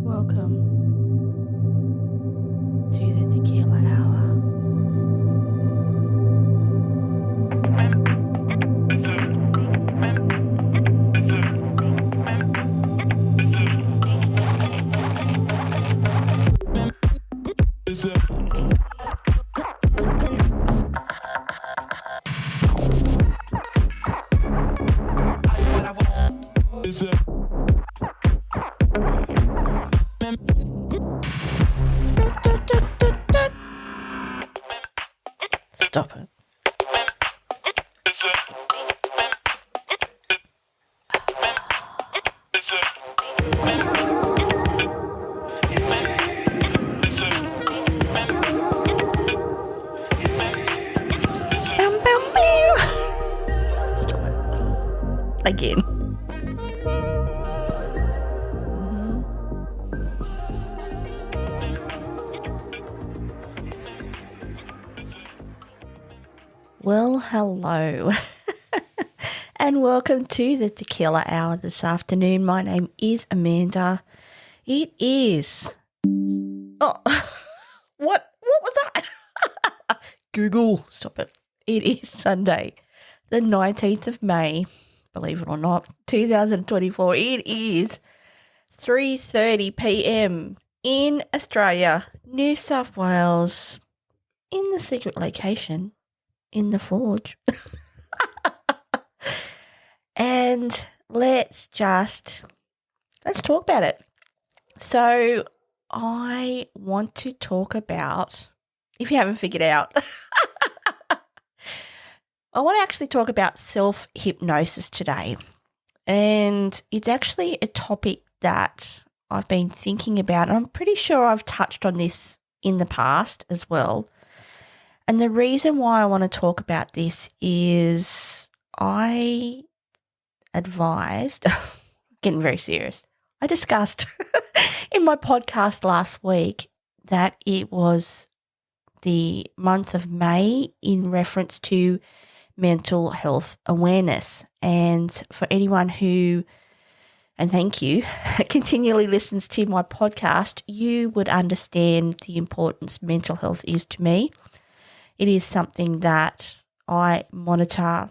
Welcome to the Tequila Hour. Stop it. Stop it. Again. Well, hello, and welcome to the Tequila Hour this afternoon. My name is Amanda. It is... Oh, what was that? Google, stop it. It is Sunday, the 19th of May, believe it or not, 2024. It is 3:30 p.m. in Australia, New South Wales, in the secret location in the forge. And let's talk about it. So I want to talk about, if you haven't figured out, I want to actually talk about self-hypnosis today. And it's actually a topic that I've been thinking about. And I'm pretty sure I've touched on this in the past as well. And the reason why I want to talk about this is I advised, getting very serious, I discussed in my podcast last week that it was the month of May in reference to mental health awareness. And for anyone who, and thank you, continually listens to my podcast, you would understand the importance mental health is to me. It is something that I monitor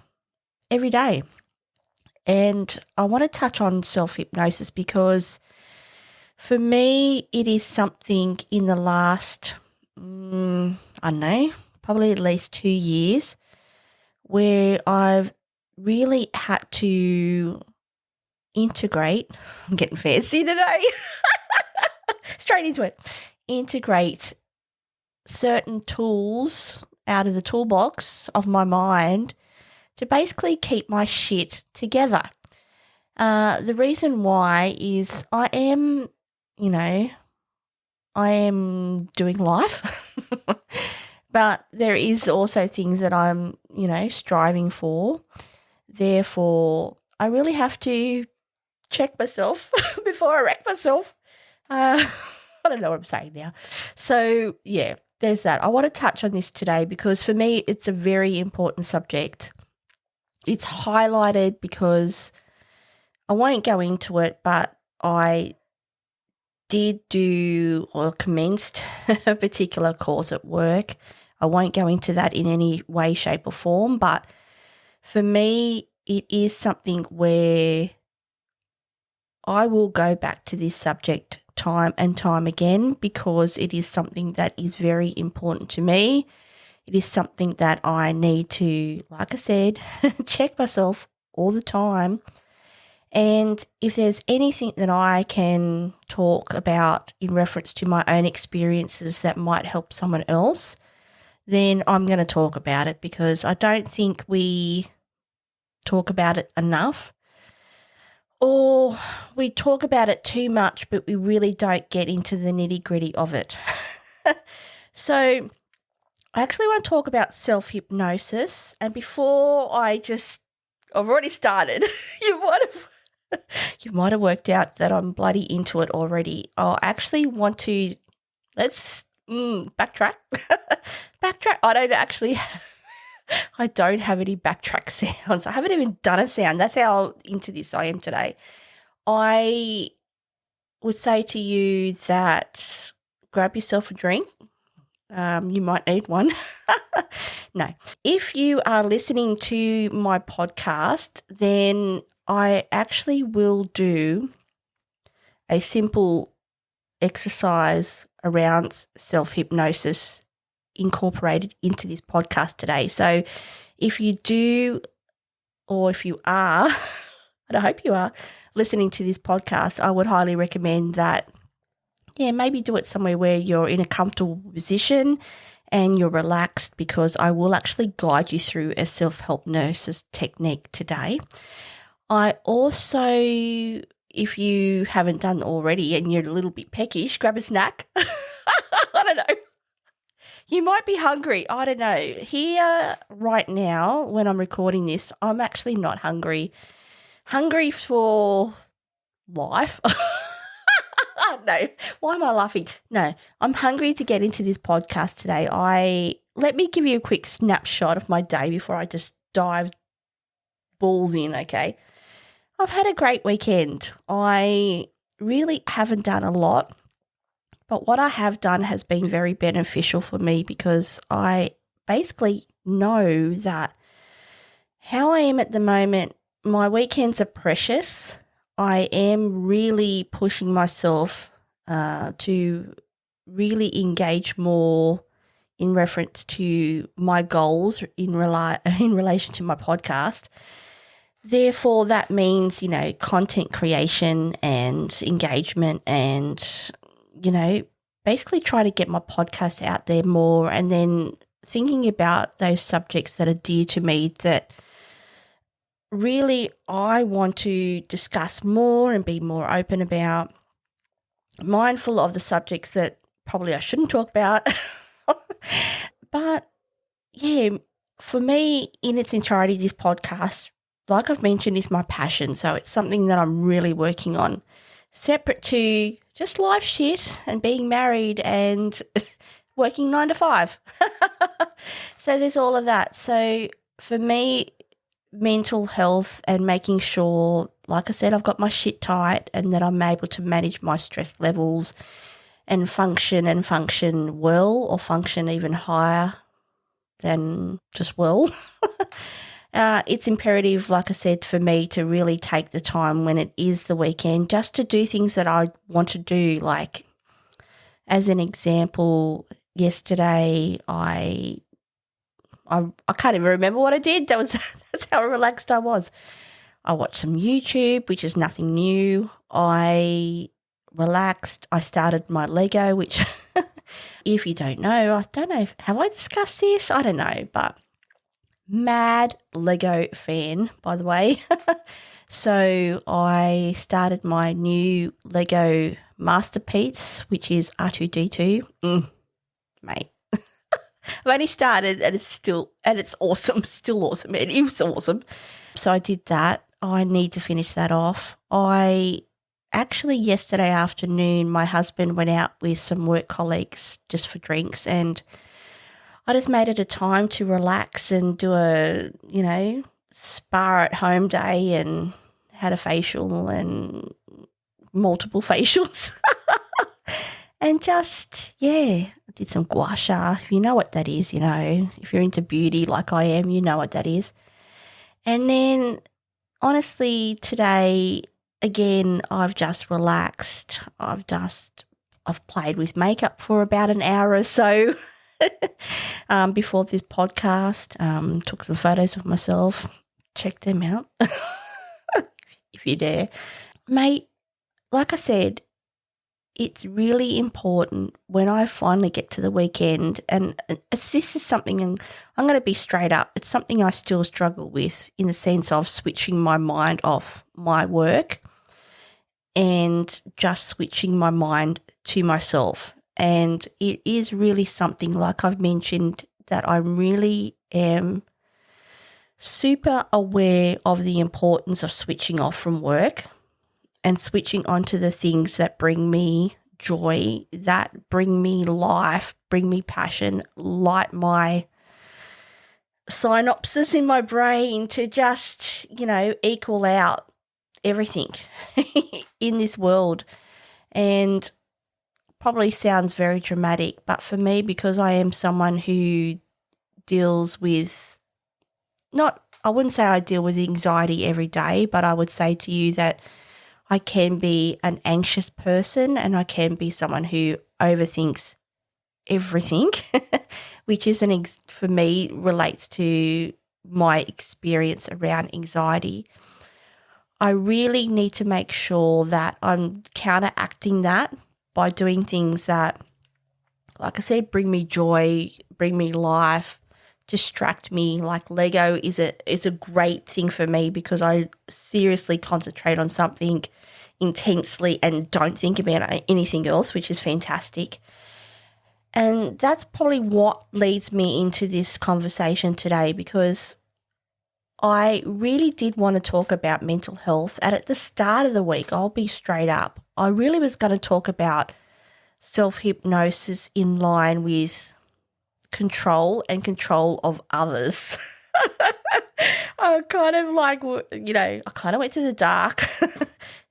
every day. And I want to touch on self-hypnosis because for me, it is something in the last, I don't know, probably at least 2 years where I've really had to integrate, I'm getting fancy today, straight into it, integrate certain tools out of the toolbox of my mind to basically keep my shit together. The reason why is I am doing life, but there is also things that I'm, striving for. Therefore, I really have to check myself before I wreck myself. I don't know what I'm saying now. So, yeah. There's that. I want to touch on this today because for me, it's a very important subject. It's highlighted because I won't go into it, but I did do or commenced a particular course at work. I won't go into that in any way, shape or form, but for me, it is something where I will go back to this subject time and time again because it is something that is very important to me. It is something that I need to, like I said, check myself all the time. And if there's anything that I can talk about in reference to my own experiences that might help someone else, then I'm going to talk about it because I don't think we talk about it enough. Or we talk about it too much, but we really don't get into the nitty-gritty of it. So I actually want to talk about self-hypnosis. And before I've already started, you might have worked out that I'm bloody into it already. I actually want to, let's backtrack. I don't have any backtrack sounds. I haven't even done a sound. That's how into this I am today. I would say to you that grab yourself a drink. You might need one. No. If you are listening to my podcast, then I actually will do a simple exercise around self-hypnosis incorporated into this podcast today. So if you do, or if you are, and I hope you are, listening to this podcast, I would highly recommend that, maybe do it somewhere where you're in a comfortable position and you're relaxed, because I will actually guide you through a self-hypnosis technique today. I also, if you haven't done already and you're a little bit peckish, grab a snack. I don't know. You might be hungry. I don't know. Here right now, when I'm recording this, I'm actually not hungry. Hungry for life. No, why am I laughing? No, I'm hungry to get into this podcast today. Let me give you a quick snapshot of my day before I just dive balls in, okay? I've had a great weekend. I really haven't done a lot, but what I have done has been very beneficial for me, because I basically know that how I am at the moment, my weekends are precious. I am really pushing myself to really engage more in reference to my goals in relation to my podcast. Therefore, that means, content creation and engagement and, basically try to get my podcast out there more, and then thinking about those subjects that are dear to me that really I want to discuss more and be more open about, mindful of the subjects that probably I shouldn't talk about. But for me, in its entirety, this podcast, like I've mentioned, is my passion. So it's something that I'm really working on, separate to just life shit and being married and working 9 to 5. So there's all of that. So for me, mental health and making sure, like I said, I've got my shit tight and that I'm able to manage my stress levels and function well, or function even higher than just well. It's imperative, like I said, for me to really take the time when it is the weekend just to do things that I want to do. Like, as an example, yesterday I can't even remember what I did. That's how relaxed I was. I watched some YouTube, which is nothing new. I relaxed. I started my Lego, which if you don't know, have I discussed this? I don't know, but mad Lego fan, by the way. So I started my new Lego masterpiece, which is R2-D2. Mate. I've only started and it's awesome, still awesome. It was awesome. So I did that. I need to finish that off. Actually, yesterday afternoon, my husband went out with some work colleagues just for drinks, and I just made it a time to relax and do a, spa at home day, and had a facial and multiple facials. And just, did some gua sha. If you know what that is, if you're into beauty like I am, you know what that is. And then, honestly, today, again, I've just relaxed. I've played with makeup for about an hour or so before this podcast. Took some photos of myself. Check them out if you dare. Mate, like I said, it's really important when I finally get to the weekend, and this is something, and I'm going to be straight up, it's something I still struggle with, in the sense of switching my mind off my work and just switching my mind to myself. And it is really something, like I've mentioned, that I really am super aware of the importance of switching off from work and switching onto the things that bring me joy, that bring me life, bring me passion, light my synapses in my brain to just, equal out everything in this world. And probably sounds very dramatic, but for me, because I am someone who deals with I wouldn't say I deal with anxiety every day, but I would say to you that I can be an anxious person and I can be someone who overthinks everything, which isn't for me relates to my experience around anxiety. I really need to make sure that I'm counteracting that by doing things that, like I said, bring me joy, bring me life, distract me. Like Lego is a great thing for me because I seriously concentrate on something intensely and don't think about anything else, which is fantastic. And that's probably what leads me into this conversation today, because I really did want to talk about mental health. And at the start of the week, I'll be straight up, I really was going to talk about self-hypnosis in line with control and control of others. I kind of I kind of went to the dark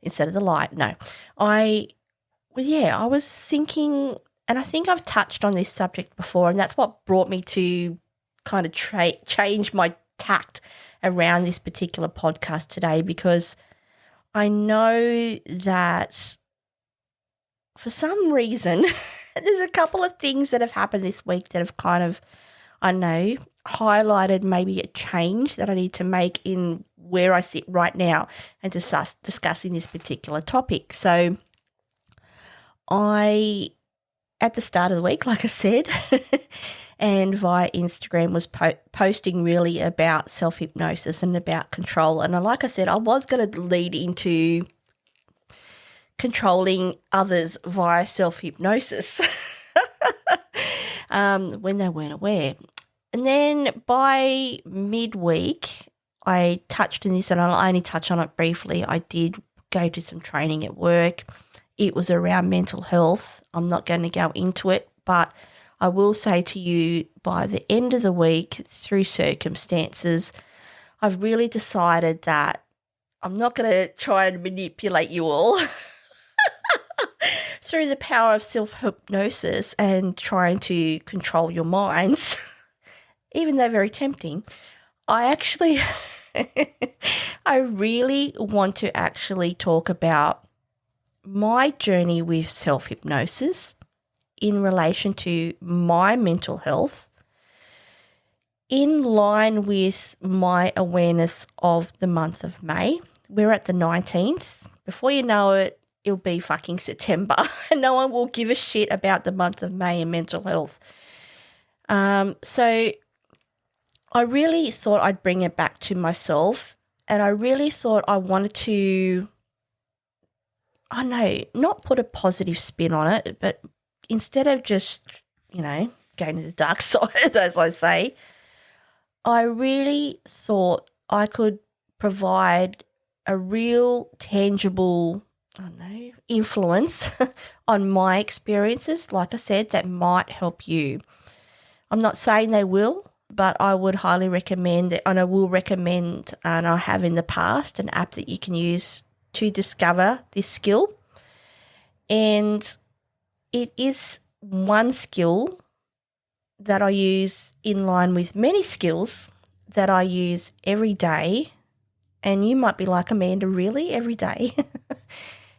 instead of the light. No, I was thinking, and I think I've touched on this subject before, and that's what brought me to kind of change my tact around this particular podcast today, because I know that for some reason there's a couple of things that have happened this week that have kind of, I know, highlighted maybe a change that I need to make in where I sit right now and discussing this particular topic. So at the start of the week, like I said, and via Instagram was posting really about self-hypnosis and about control. And like I said, I was going to lead into controlling others via self-hypnosis when they weren't aware. And then by midweek, I touched on this, and I'll only touch on it briefly. I did go to some training at work. It was around mental health. I'm not going to go into it, but I will say to you, by the end of the week, through circumstances, I've really decided that I'm not going to try and manipulate you all through the power of self-hypnosis and trying to control your minds, even though very tempting. I really want to actually talk about my journey with self-hypnosis in relation to my mental health, in line with my awareness of the month of May. We're at the 19th. Before you know it, it'll be fucking September, and no one will give a shit about the month of May and mental health. So I really thought I'd bring it back to myself, and I really thought I wanted to, not put a positive spin on it, but instead of just, going to the dark side, as I say, I really thought I could provide a real tangible, influence on my experiences, like I said, that might help you. I'm not saying they will, but I would highly recommend it, and I will recommend, and I have in the past, an app that you can use to discover this skill. And it is one skill that I use in line with many skills that I use every day. And you might be like, Amanda, really? Every day?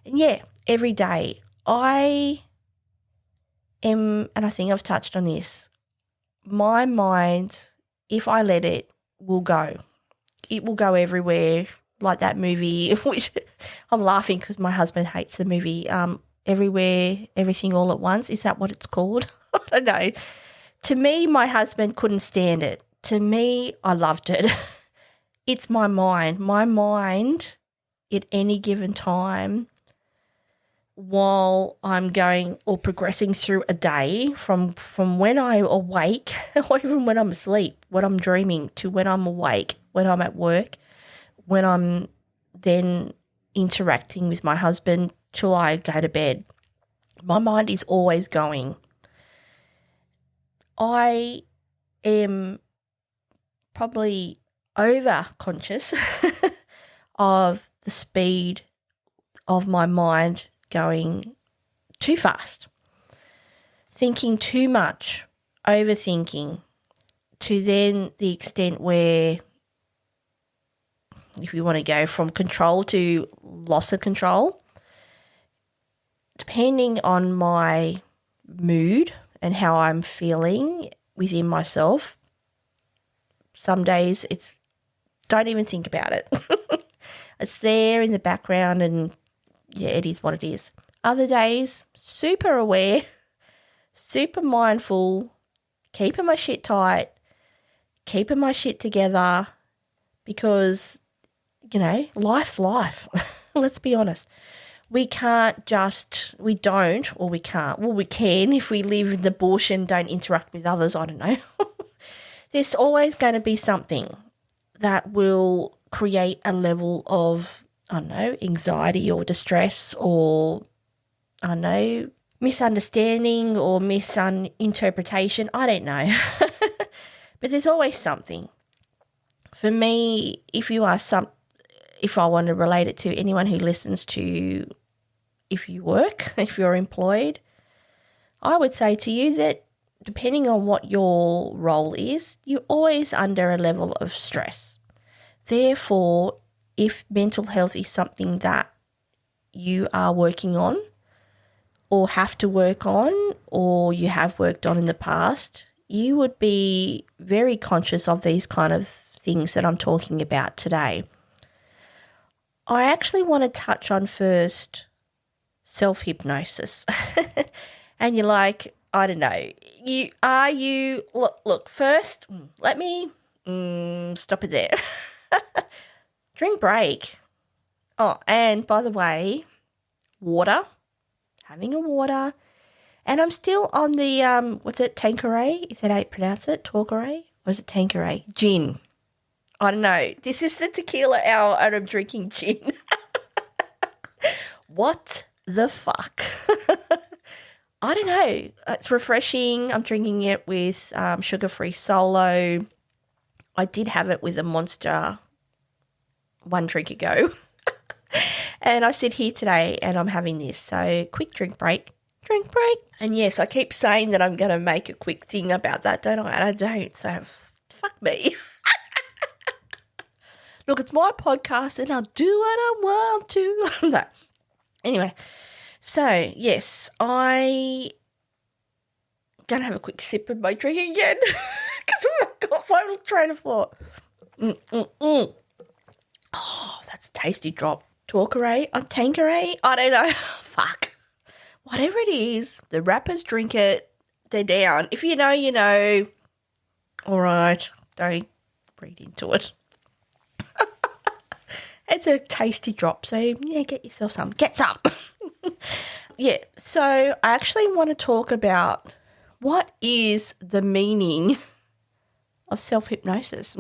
Yeah, every day. I am, and I think I've touched on this, my mind, if I let it, will go. It will go everywhere, like that movie, which I'm laughing because my husband hates the movie, Everywhere, Everything, All at Once. Is that what it's called? I don't know. To me, my husband couldn't stand it. To me, I loved it. It's my mind. My mind at any given time, while I'm going or progressing through a day, from when I awake or even when I'm asleep, when I'm dreaming, to when I'm awake, when I'm at work, when I'm then interacting with my husband till I go to bed. My mind is always going. I am probably over conscious of the speed of my mind going too fast, thinking too much, overthinking, to then the extent where, if you want to go from control to loss of control, depending on my mood and how I'm feeling within myself, some days it's don't even think about it. It's there in the background and yeah, it is what it is. Other days, super aware, super mindful, keeping my shit tight, keeping my shit together, because, you know, life's life. Let's be honest. We can if we live in the bush and don't interact with others, I don't know. There's always going to be something that will create a level of, I don't know, anxiety or distress or, I don't know, misunderstanding or misinterpretation. I don't know. But there's always something. For me, if I want to relate it to anyone who listens to, if you work, if you're employed, I would say to you that depending on what your role is, you're always under a level of stress. Therefore, if mental health is something that you are working on or have to work on or you have worked on in the past, you would be very conscious of these kind of things that I'm talking about today. I actually want to touch on first self-hypnosis. And you're like, I don't know. Look, first, let me stop it there. Drink break. Oh, and by the way, water, having a water. And I'm still on the, what's it, Tanqueray? Is that how you pronounce it? Tanqueray? Or is it Tanqueray? Gin. I don't know. This is the tequila hour and I'm drinking gin. What the fuck? I don't know. It's refreshing. I'm drinking it with sugar-free Solo. I did have it with a Monster one drink ago. And I sit here today and I'm having this. So quick drink break. And yes, I keep saying that I'm going to make a quick thing about that, don't I? And I don't. So fuck me. Look, it's my podcast and I'll do what I want to. No. Anyway, so yes, I'm going to have a quick sip of my drink again because I've got my train of thought. Oh, that's a tasty drop. Tanqueray? I don't know. Fuck. Whatever it is, the rappers drink it, they're down. If you know, you know. All right, don't read into it. It's a tasty drop, so yeah, get yourself some. Get some. Yeah, so I actually want to talk about what is the meaning of self-hypnosis.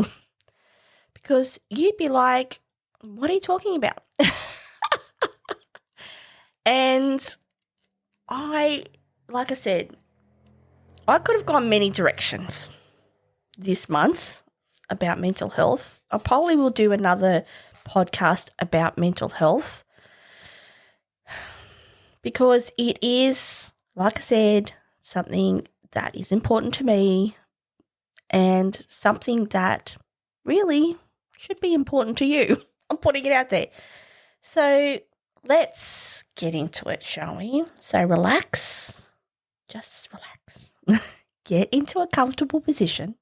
Because you'd be like, what are you talking about? And like I said, I could have gone many directions this month about mental health. I probably will do another podcast about mental health because it is, like I said, something that is important to me and something that really should be important to you. I'm putting it out there. So let's get into it, shall we? So relax. Just relax. Get into a comfortable position.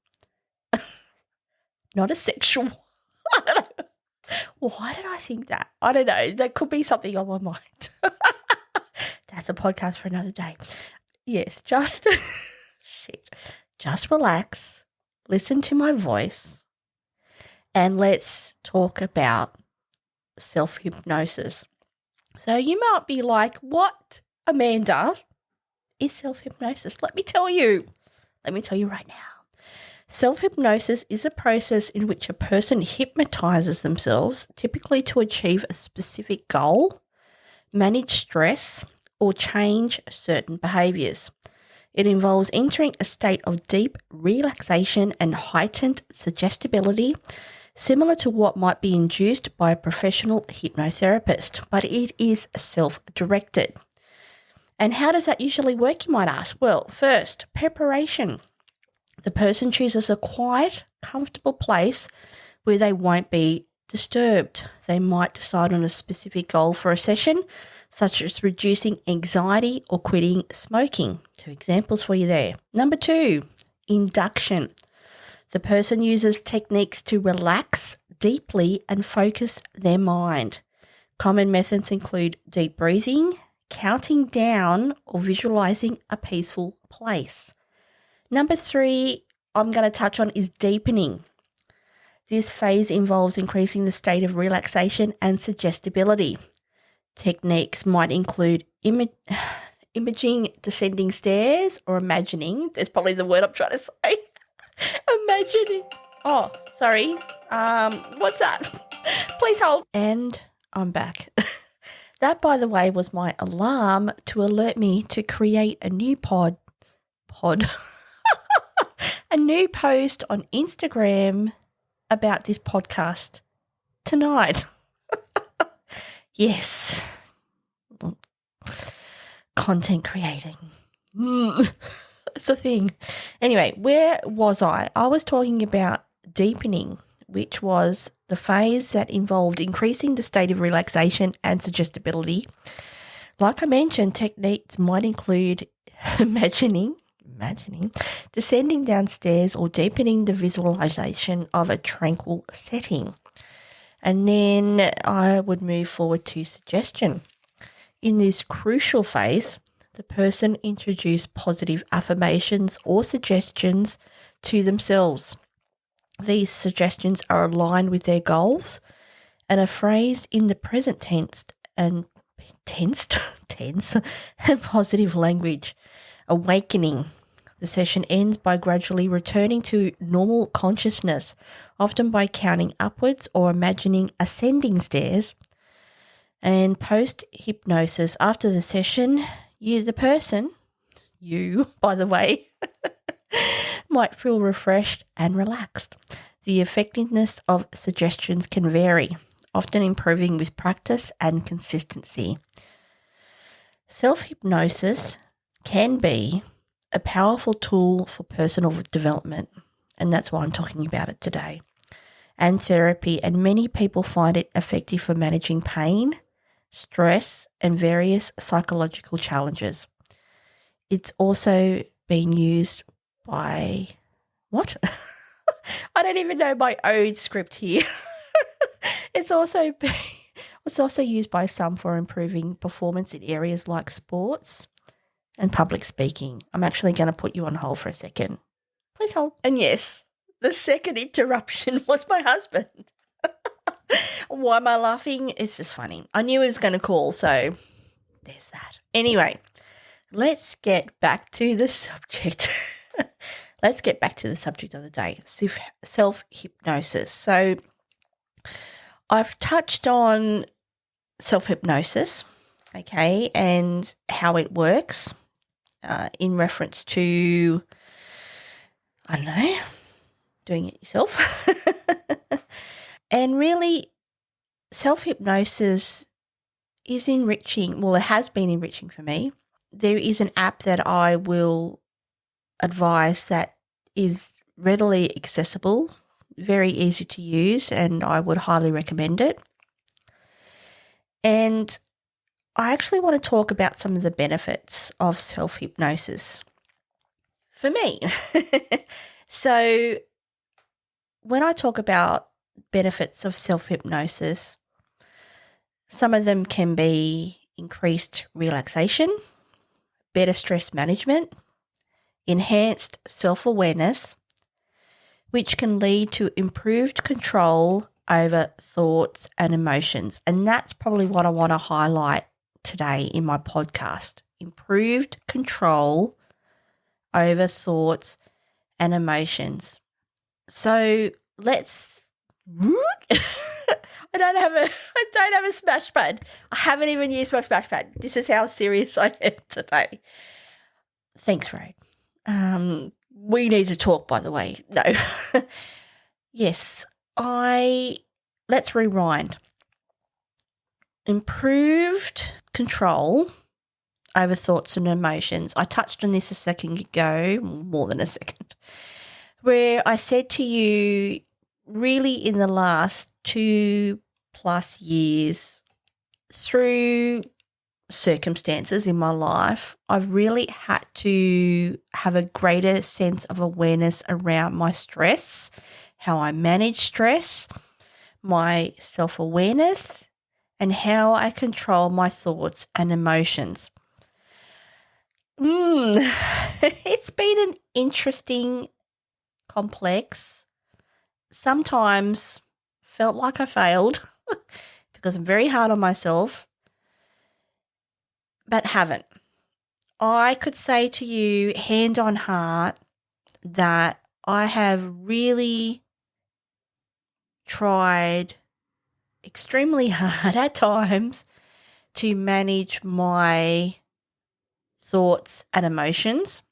Not a sexual. I don't know. Why did I think that? I don't know. That could be something on my mind. That's a podcast for another day. Yes, just relax. Listen to my voice. And let's talk about self-hypnosis. So you might be like, what, Amanda, is self-hypnosis? Let me tell you right now. Self-hypnosis is a process in which a person hypnotizes themselves, typically to achieve a specific goal, manage stress, or change certain behaviors. It involves entering a state of deep relaxation and heightened suggestibility, similar to what might be induced by a professional hypnotherapist, but it is self-directed. And how does that usually work, you might ask? Well, first, preparation. The person chooses a quiet, comfortable place where they won't be disturbed. They might decide on a specific goal for a session, such as reducing anxiety or quitting smoking. 2 examples for you there. Number 2, induction. The person uses techniques to relax deeply and focus their mind. Common methods include deep breathing, counting down, or visualizing a peaceful place. Number 3, I'm going to touch on is deepening. This phase involves increasing the state of relaxation and suggestibility. Techniques might include imaging descending stairs or imagining. There's probably the word I'm trying to say. Imagining. Oh, sorry. What's that? Please hold. And I'm back. That, by the way, was my alarm to alert me to create a new a new post on Instagram about this podcast tonight. Yes. Content creating. It's a thing. Anyway, where was I? I was talking about deepening, which was the phase that involved increasing the state of relaxation and suggestibility. Like I mentioned, techniques might include imagining, descending downstairs or deepening the visualization of a tranquil setting. And then I would move forward to suggestion. In this crucial phase, the person introduced positive affirmations or suggestions to themselves. These suggestions are aligned with their goals and are phrased in the present tense and positive language. Awakening. The session ends by gradually returning to normal consciousness, often by counting upwards or imagining ascending stairs. And post-hypnosis, after the session, you, by the way, might feel refreshed and relaxed. The effectiveness of suggestions can vary, often improving with practice and consistency. Self-hypnosis can be a powerful tool for personal development, and that's why I'm talking about it today, and therapy, and many people find it effective for managing pain, stress, and various psychological challenges. It's also been used by what? I don't even know my own script here. It's also used by some for improving performance in areas like sports and public speaking. I'm actually going to put you on hold for a second. Please hold. And yes, the second interruption was my husband. Why am I laughing? It's just funny. I knew he was going to call, so there's that. Anyway, let's get back to the subject. Let's get back to the subject of the day, self-hypnosis. So I've touched on self-hypnosis, okay, and how it works in reference to, I don't know, doing it yourself. And really, self-hypnosis is enriching. Well, it has been enriching for me. There is an app that I will advise that is readily accessible, very easy to use, and I would highly recommend it. And I actually want to talk about some of the benefits of self-hypnosis for me. So when I talk about benefits of self-hypnosis, some of them can be increased relaxation, better stress management, enhanced self-awareness, which can lead to improved control over thoughts and emotions. And that's probably what I want to highlight today in my podcast. Improved control over thoughts and emotions. So let's I don't have a smash pad. I haven't even used my smash pad. This is how serious I am today. Thanks, Ray. We need to talk, by the way. No. Yes, let's rewind. Improved control over thoughts and emotions. I touched on this a second ago, more than a second, where I said to you, really in the last 2+ years, through circumstances in my life, I've really had to have a greater sense of awareness around my stress, how I manage stress, my self-awareness, and how I control my thoughts and emotions. It's been an interesting, complex, sometimes felt like I failed because I'm very hard on myself, but haven't. I could say to you, hand on heart, that I have really tried extremely hard at times to manage my thoughts and emotions.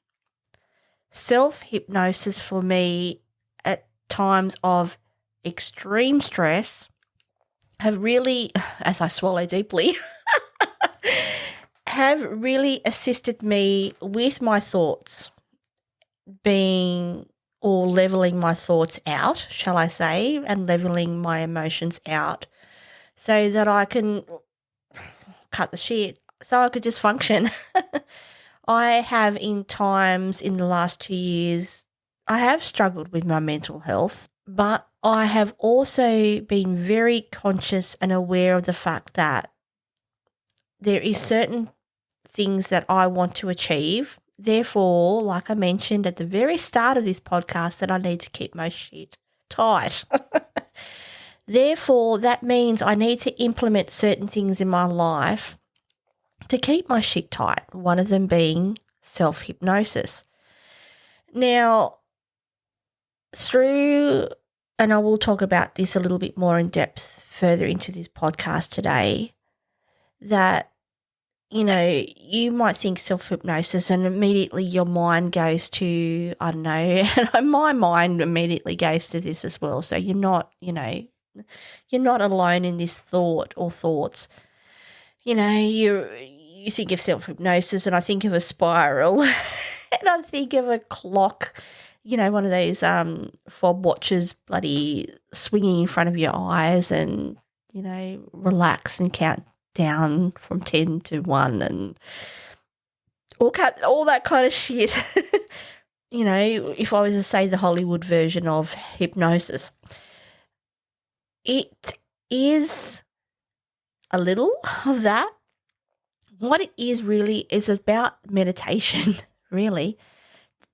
Self-hypnosis for me at times of extreme stress have really, as I swallow deeply, have really assisted me with my thoughts being, or leveling my thoughts out, shall I say, and leveling my emotions out so that I can cut the shit, so I could just function. I have in times in the last 2 years, I have struggled with my mental health, but I have also been very conscious and aware of the fact that there is certain things that I want to achieve. Therefore, like I mentioned at the very start of this podcast, that I need to keep my shit tight. Therefore, that means I need to implement certain things in my life to keep my shit tight, one of them being self-hypnosis. Now, and I will talk about this a little bit more in depth further into this podcast today, that, you know, you might think self-hypnosis and immediately your mind goes to, I don't know, and my mind immediately goes to this as well. So you're not, you're not alone in this thought or thoughts. You know, you think of self-hypnosis and I think of a spiral and I think of a clock, one of those fob watches bloody swinging in front of your eyes and, relax and count down from 10 to 1 and all that kind of shit. If I was to say the Hollywood version of hypnosis, it is a little of that. What it is really is about meditation, really.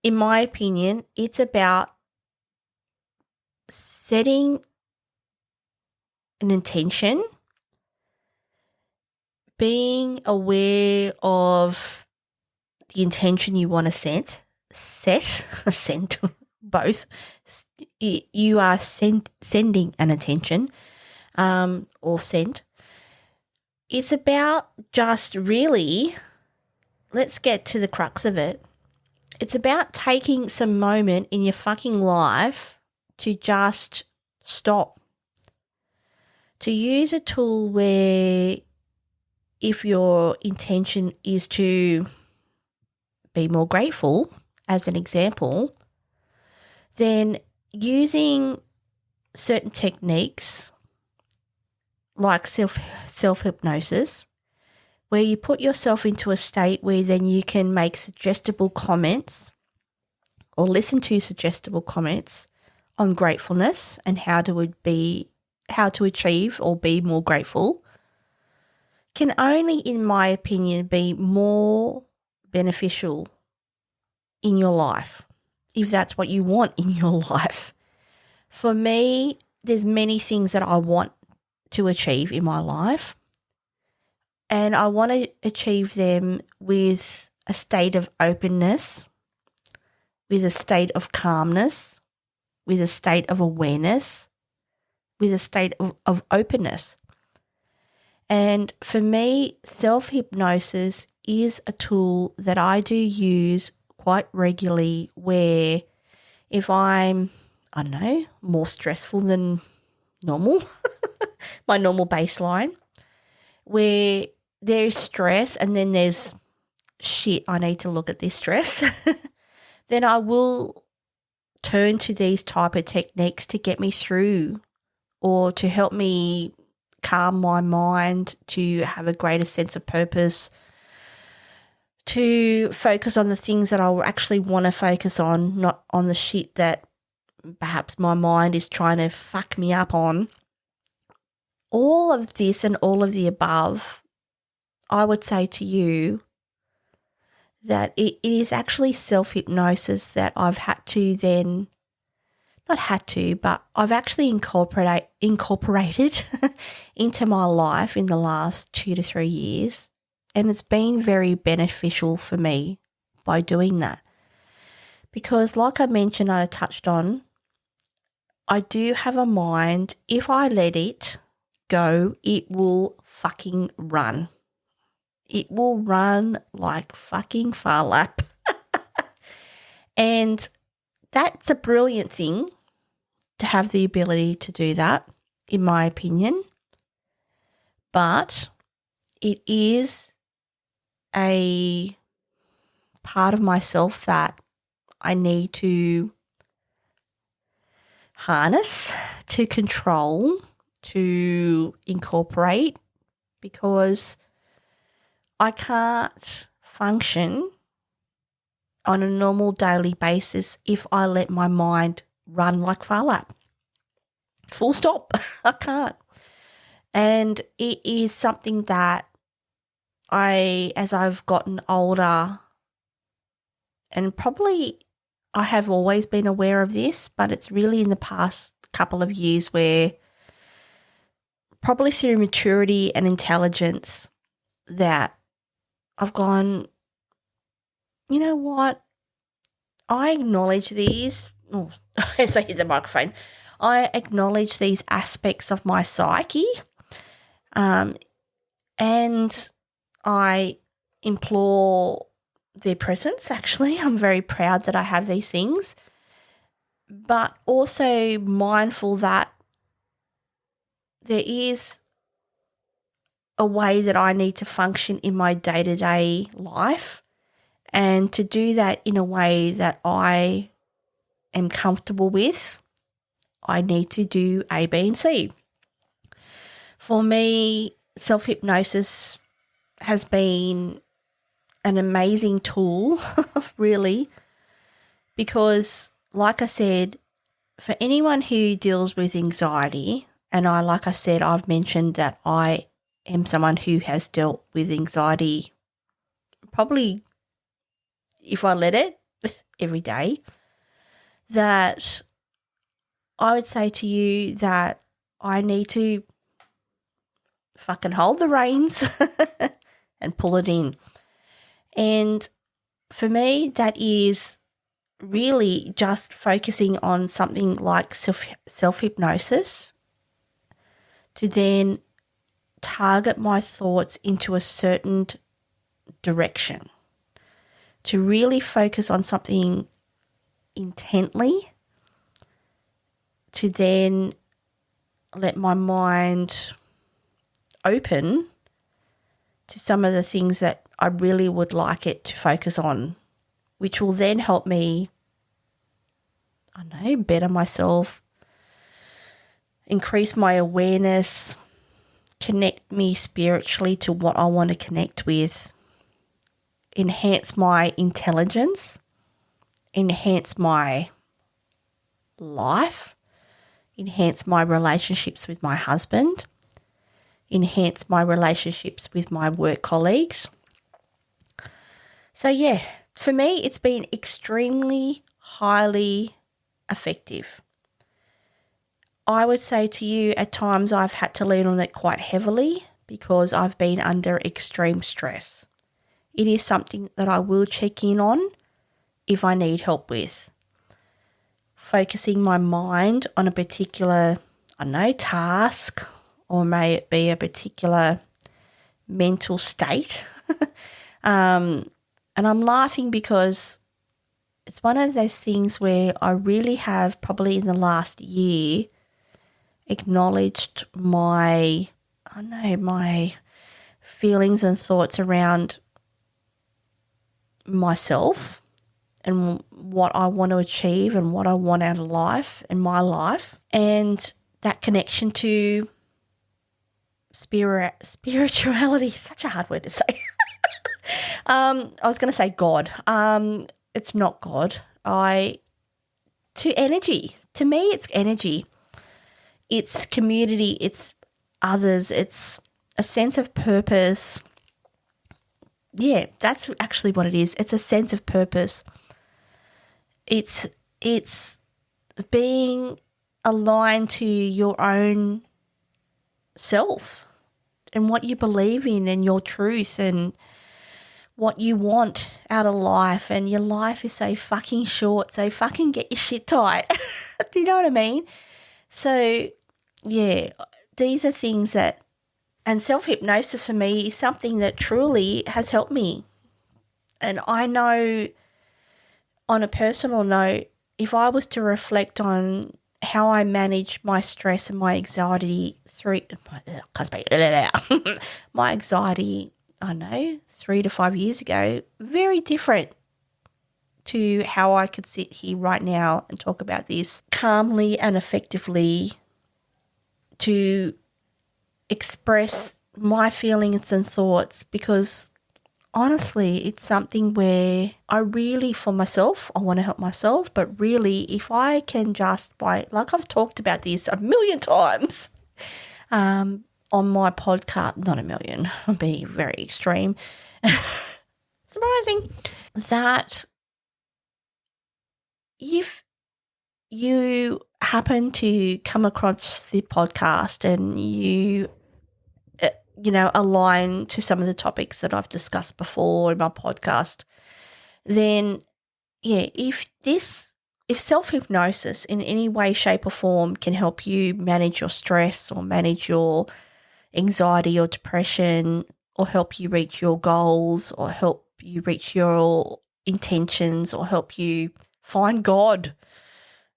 In my opinion, it's about setting an intention, being aware of the intention you want to set, both. You are sending an intention or sent. It's about just really, let's get to the crux of it. It's about taking some moment in your fucking life to just stop. To use a tool where if your intention is to be more grateful, as an example, then using certain techniques like self-hypnosis, where you put yourself into a state where then you can make suggestible comments or listen to suggestible comments on gratefulness and how to achieve or be more grateful, can only, in my opinion, be more beneficial in your life, if that's what you want in your life. For me, there's many things that I want to achieve in my life, and I want to achieve them with a state of openness, with a state of calmness, with a state of awareness, with a state of openness. And for me, self-hypnosis is a tool that I do use quite regularly, where if I'm, I don't know, more stressful than normal, my normal baseline, where there is stress and then there's shit, I need to look at this stress, then I will turn to these type of techniques to get me through or to help me calm my mind, to have a greater sense of purpose, to focus on the things that I actually want to focus on, not on the shit that perhaps my mind is trying to fuck me up on. All of this and all of the above, I would say to you that it is actually self-hypnosis that I've had to then, not had to, but I've actually incorporated into my life in the last 2 to 3 years. And it's been very beneficial for me by doing that. Because like I mentioned, I touched on, I do have a mind. If I let it go, it will fucking run. It will run like fucking Far Lap. And that's a brilliant thing to have the ability to do that, in my opinion. But it is a part of myself that I need to harness, to control, to incorporate, because I can't function on a normal daily basis if I let my mind run like Far Lap. Full stop. I can't. And it is something that as I've gotten older, and probably I have always been aware of this, but it's really in the past couple of years where probably through maturity and intelligence that I've gone, you know what? I acknowledge these, as I hit the microphone, I acknowledge these aspects of my psyche, and I implore their presence, actually. I'm very proud that I have these things, but also mindful that there is a way that I need to function in my day-to-day life, and to do that in a way that I am comfortable with, I need to do A, B, and C. For me, self-hypnosis has been an amazing tool, really, because like I said, for anyone who deals with anxiety, and like I said, I've mentioned that I am someone who has dealt with anxiety probably, if I let it, every day, that I would say to you that I need to fucking hold the reins and pull it in. And for me, that is really just focusing on something like self-hypnosis to then target my thoughts into a certain direction, to really focus on something intently, to then let my mind open to some of the things that I really would like it to focus on, which will then help me, I don't know, better myself, increase my awareness, connect me spiritually to what I want to connect with, enhance my intelligence, enhance my life, enhance my relationships with my husband, enhance my relationships with my work colleagues. So yeah, for me, it's been extremely highly effective. I would say to you, at times I've had to lean on it quite heavily because I've been under extreme stress. It is something that I will check in on if I need help with. Focusing my mind on a particular, task, or may it be a particular mental state. And I'm laughing because it's one of those things where I really have, probably in the last year, acknowledged my feelings and thoughts around myself and what I want to achieve and what I want out of life and my life, and that connection to spirituality, such a hard word to say. I was going to say God. It's not God. To energy. To me, it's energy. It's community. It's others. It's a sense of purpose. Yeah, that's actually what it is. It's a sense of purpose. It's being aligned to your own self and what you believe in and your truth and what you want out of life. And your life is so fucking short, so fucking get your shit tight. Do you know what I mean? So, yeah, these are things that, and self-hypnosis for me is something that truly has helped me. And I know on a personal note, if I was to reflect on how I manage my stress and my anxiety my anxiety, I don't know, 3 to 5 years ago, very different to how I could sit here right now and talk about this calmly and effectively, to express my feelings and thoughts, because honestly, it's something where I really, for myself, I want to help myself, but really if I can just like I've talked about this a million times on my podcast, not a million, I'm being very extreme, surprising, that if you happen to come across the podcast and you align to some of the topics that I've discussed before in my podcast, then yeah, if self-hypnosis in any way, shape or form can help you manage your stress or manage your anxiety or depression or help you reach your goals or help you reach your intentions or help you find God,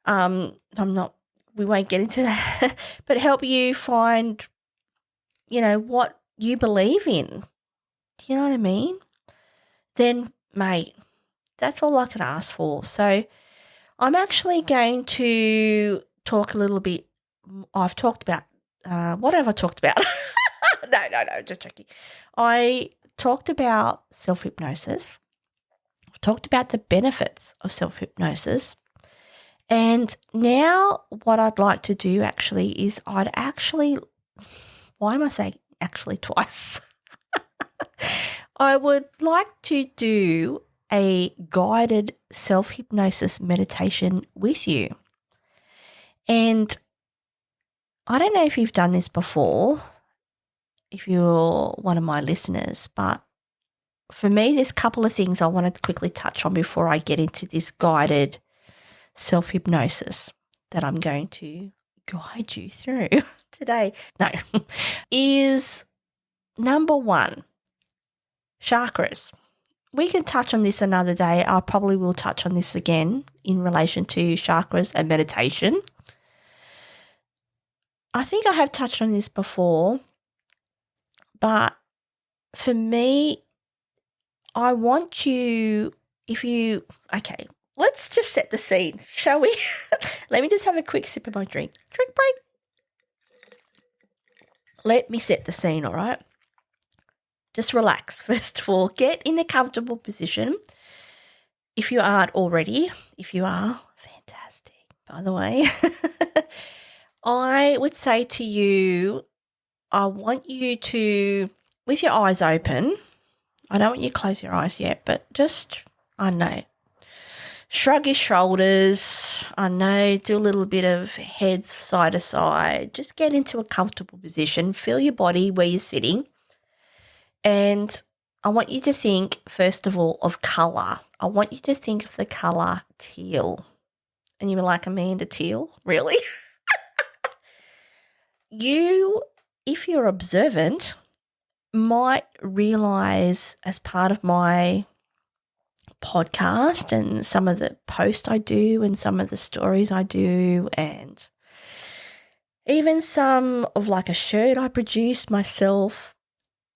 we won't get into that, but help you find what you believe in. Do you know what I mean? Then, mate, that's all I can ask for. So I'm actually going to talk a little bit. I've talked about, what have I talked about? No, just joking. I talked about self-hypnosis. I've talked about the benefits of self-hypnosis. And now what I'd like to do actually is why am I saying actually twice? I would like to do a guided self-hypnosis meditation with you. And I don't know if you've done this before, if you're one of my listeners, but for me, there's a couple of things I wanted to quickly touch on before I get into this guided self-hypnosis that I'm going to guide you through today. No, is number one, chakras. We can touch on this another day. I probably will touch on this again in relation to chakras and meditation. I think I have touched on this before, but for me, I want you, okay, let's just set the scene, shall we? Let me just have a quick sip of my drink. Drink break. Let me set the scene, all right? Just relax, first of all. Get in a comfortable position. If you aren't already, if you are, fantastic, by the way. I would say to you, I want you to, with your eyes open, I don't want you to close your eyes yet, but just, I don't know, shrug your shoulders, I know, do a little bit of heads side to side. Just get into a comfortable position. Feel your body where you're sitting. And I want you to think, first of all, of colour. I want you to think of the colour teal. And you were like, Amanda, teal? Really? You, if you're observant, might realise as part of my podcast and some of the posts I do and some of the stories I do and even some of like a shirt I produced myself,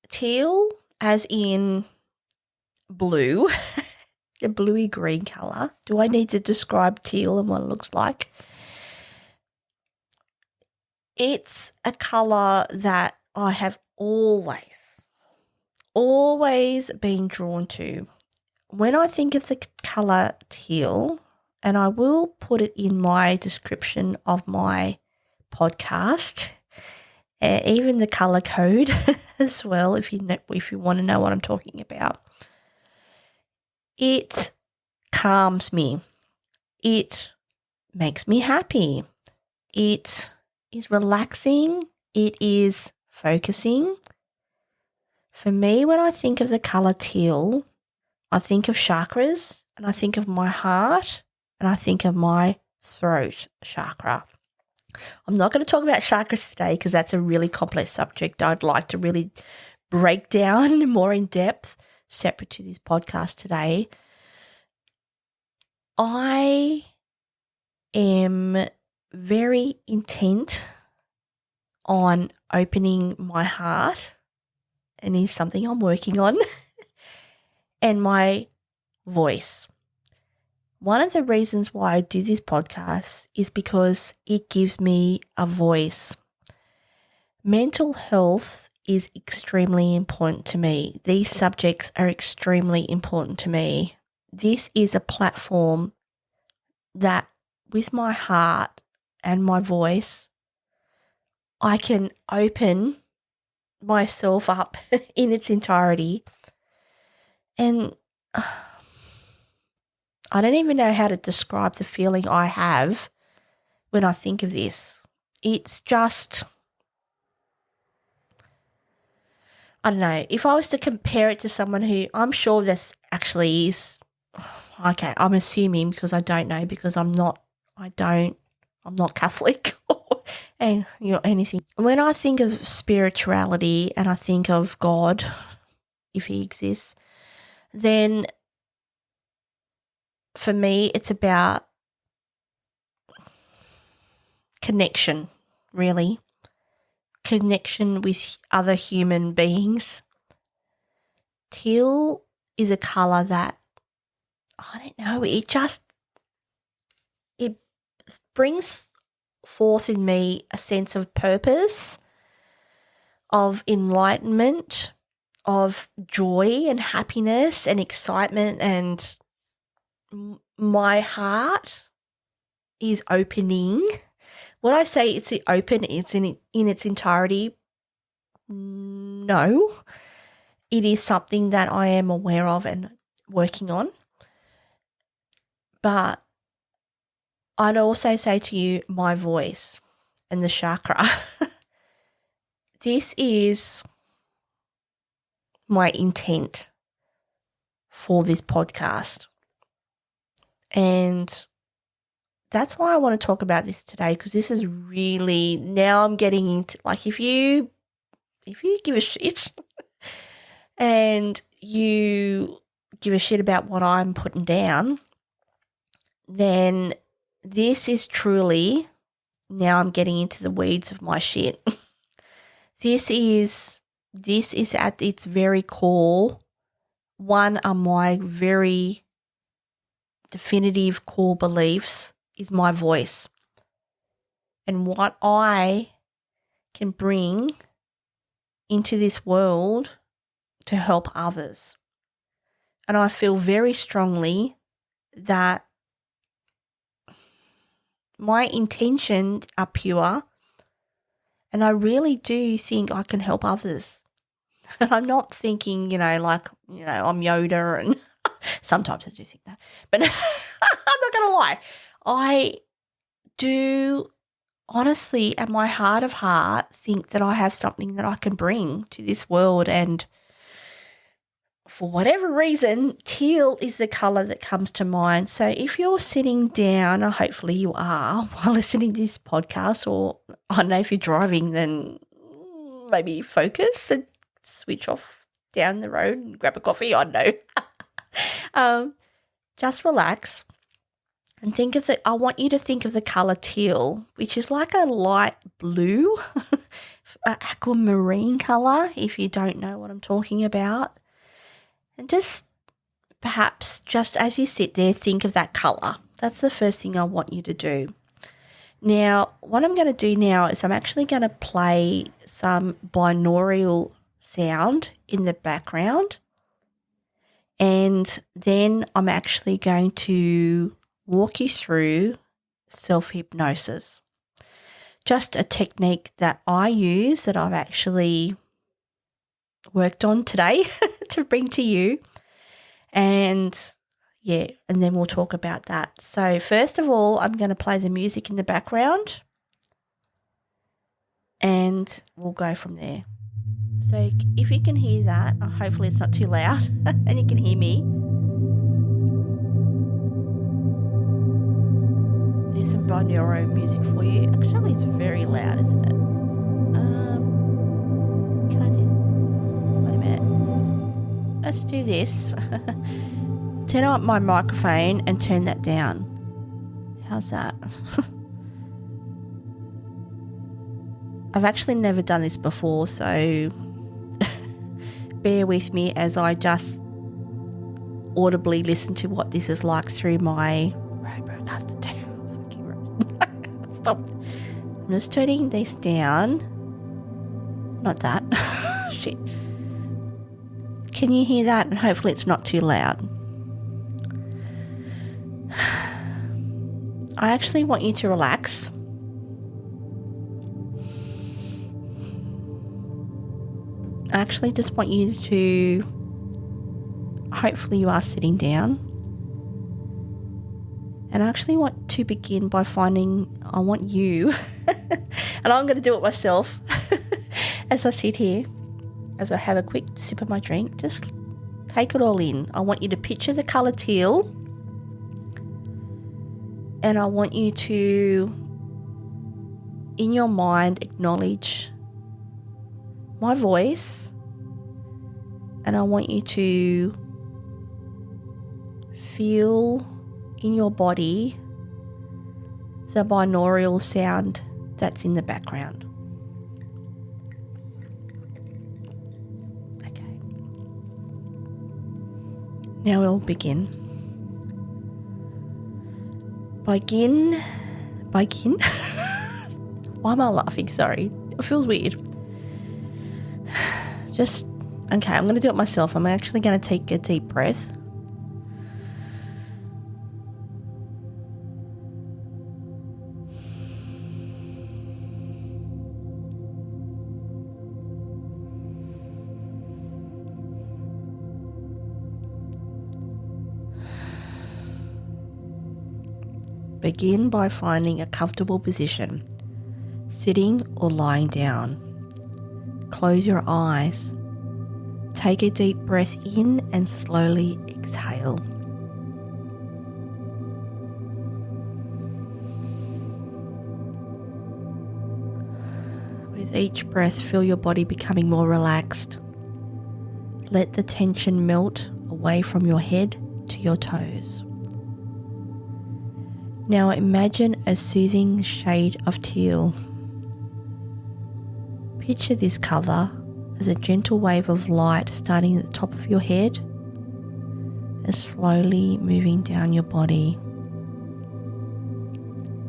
teal as in blue the bluey green colour. Do I need to describe teal and what it looks like? It's a colour that I have always been drawn to. When I think of the colour teal, and I will put it in my description of my podcast, even the colour code as well, if you want to know what I'm talking about. It calms me. It makes me happy. It is relaxing. It is focusing. For me, when I think of the colour teal, I think of chakras, and I think of my heart, and I think of my throat chakra. I'm not going to talk about chakras today because that's a really complex subject I'd like to really break down more in depth, separate to this podcast today. I am very intent on opening my heart, and is something I'm working on, and my voice. One of the reasons why I do this podcast is because it gives me a voice. Mental health is extremely important to me. These subjects are extremely important to me. This is a platform that, with my heart and my voice, I can open myself up in its entirety. And I don't even know how to describe the feeling I have when I think of this. It's just, I don't know, if I was to compare it to someone who, I'm sure this actually is, okay, I'm assuming because I don't know, because I'm not Catholic and anything. When I think of spirituality and I think of God, if he exists, then for me it's about connection, really. Connection with other human beings. Teal is a colour that, I don't know, it brings forth in me a sense of purpose, of enlightenment, of joy and happiness and excitement, and my heart is opening. When I say it's open, it's in its entirety. No, it is something that I am aware of and working on. But I'd also say to you, my voice and the chakra. This is my intent for this podcast. And that's why I want to talk about this today, because this is really, now I'm getting into, like, if you give a shit and you give a shit about what I'm putting down, then this is truly, now I'm getting into the weeds of my shit. This is at its very core, one of my very definitive core beliefs is my voice and what I can bring into this world to help others. And I feel very strongly that my intentions are pure, and I really do think I can help others. And I'm not thinking, I'm Yoda, and sometimes I do think that. But I'm not going to lie. I do honestly, at my heart of heart, think that I have something that I can bring to this world. And for whatever reason, teal is the colour that comes to mind. So if you're sitting down, or hopefully you are, while listening to this podcast, or I don't know, if you're driving, then maybe focus and switch off down the road and grab a coffee. I don't know. Just relax and I want you to think of the colour teal, which is like a light blue, aquamarine colour, if you don't know what I'm talking about. And just perhaps just as you sit there, think of that colour. That's the first thing I want you to do. Now, what I'm going to do now is I'm actually going to play some binaural sound in the background, and then I'm actually going to walk you through self-hypnosis. Just a technique that I use that I've actually worked on today to bring to you. And then we'll talk about that. So first of all, I'm going to play the music in the background and we'll go from there. So if you can hear that, hopefully it's not too loud and you can hear me. There's some binaural music for you. Actually, it's very loud, isn't it? Can I do... Wait a minute. Let's do this. Turn up my microphone and turn that down. How's that? I've actually never done this before, so bear with me as I just audibly listen to what this is like through my broadcaster. Stop. I'm just turning this down. Not that. Shit. Can you hear that? And hopefully it's not too loud. I actually want you to relax. I actually just want you to, hopefully you are sitting down. And I actually want to begin by I want you, and I'm going to do it myself as I sit here, as I have a quick sip of my drink, just take it all in. I want you to picture the colour teal. And I want you to, in your mind, acknowledge my voice. And I want you to feel in your body the binaural sound that's in the background. Okay. Now we'll begin. Begin. Why am I laughing? Sorry. It feels weird. Okay, I'm going to do it myself. I'm actually going to take a deep breath. Begin by finding a comfortable position, sitting or lying down. Close your eyes. Take a deep breath in and slowly exhale. With each breath, feel your body becoming more relaxed. Let the tension melt away from your head to your toes. Now imagine a soothing shade of teal. Picture this colour as a gentle wave of light starting at the top of your head and slowly moving down your body.